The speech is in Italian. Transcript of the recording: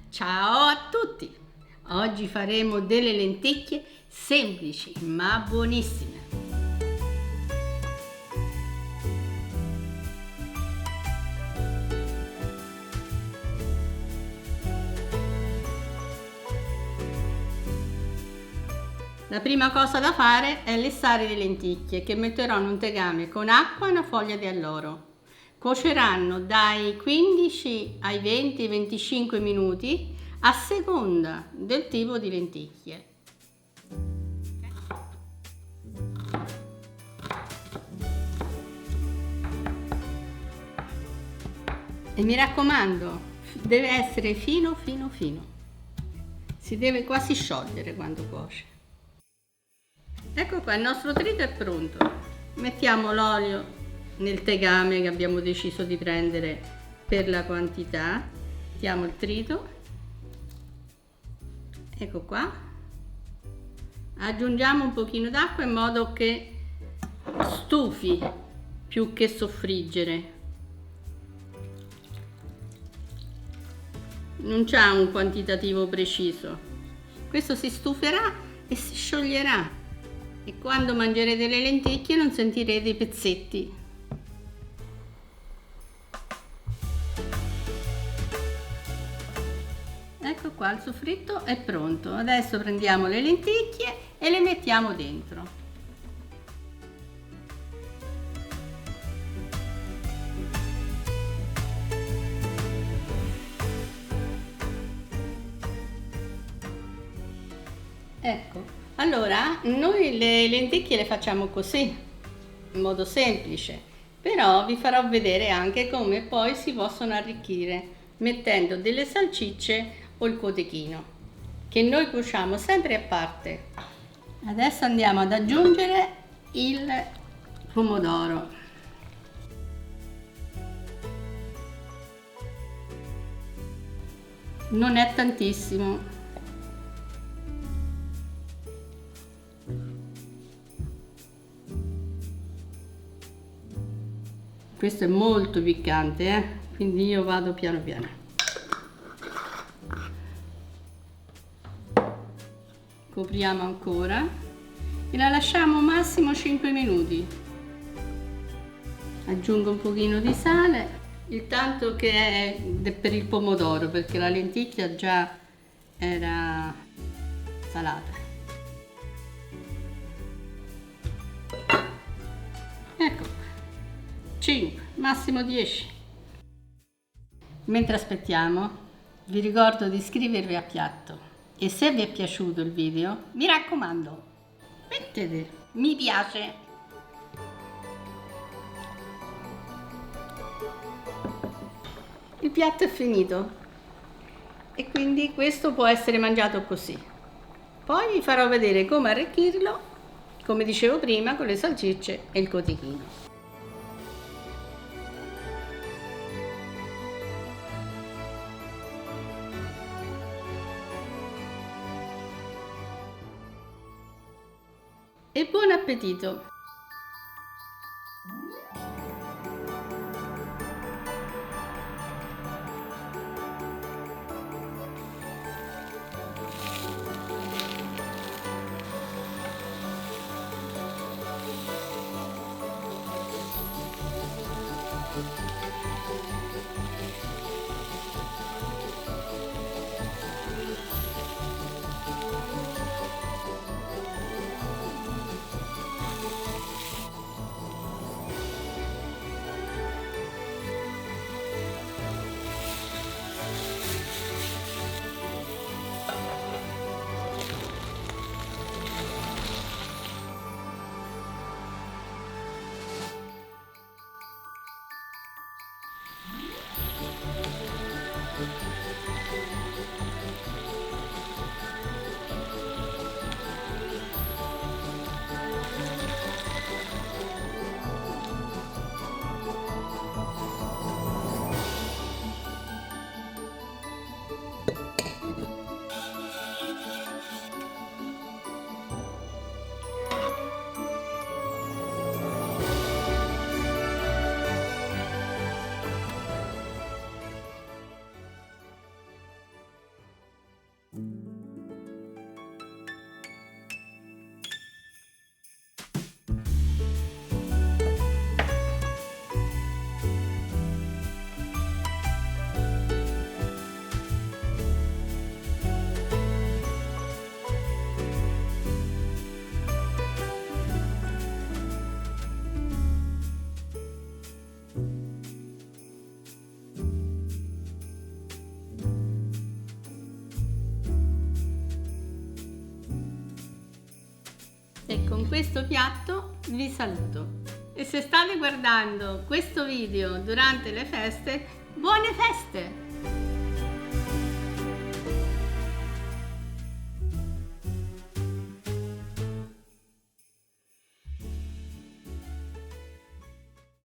Ciao a tutti! Oggi faremo delle lenticchie semplici ma buonissime. La prima cosa da fare è lessare le lenticchie che metterò in un tegame con acqua e una foglia di alloro. Cuoceranno dai 15 ai 20-25 minuti a seconda del tipo di lenticchie. E mi raccomando, deve essere fino. Si deve quasi sciogliere quando cuoce. Ecco qua, il nostro trito è pronto. Mettiamo l'olio nel tegame che abbiamo deciso di prendere per la quantità. Mettiamo il trito. Ecco qua. Aggiungiamo un pochino d'acqua in modo che stufi più che soffriggere. Non c'è un quantitativo preciso. Questo si stuferà e si scioglierà. E quando mangerete le lenticchie non sentirete i pezzetti. Ecco qua, il soffritto è pronto. Adesso prendiamo le lenticchie e le mettiamo dentro. Ecco, allora noi le lenticchie le facciamo così, in modo semplice, però vi farò vedere anche come poi si possono arricchire mettendo delle salsicce o il cotechino, che noi cuociamo sempre a parte. Adesso andiamo ad aggiungere il pomodoro. Non è tantissimo. Questo è molto piccante, quindi io vado piano piano. Copriamo ancora e la lasciamo massimo 5 minuti. Aggiungo un pochino di sale, il tanto che è per il pomodoro, perché la lenticchia già era salata. Ecco. 5, massimo 10. Mentre aspettiamo, vi ricordo di iscrivervi a piatto e se vi è piaciuto il video, mi raccomando, mettete mi piace. Il piatto è finito e quindi questo può essere mangiato così. Poi vi farò vedere come arricchirlo, come dicevo prima, con le salsicce e il cotechino. E buon appetito! E con questo piatto vi saluto. E se state guardando questo video durante le feste, buone feste!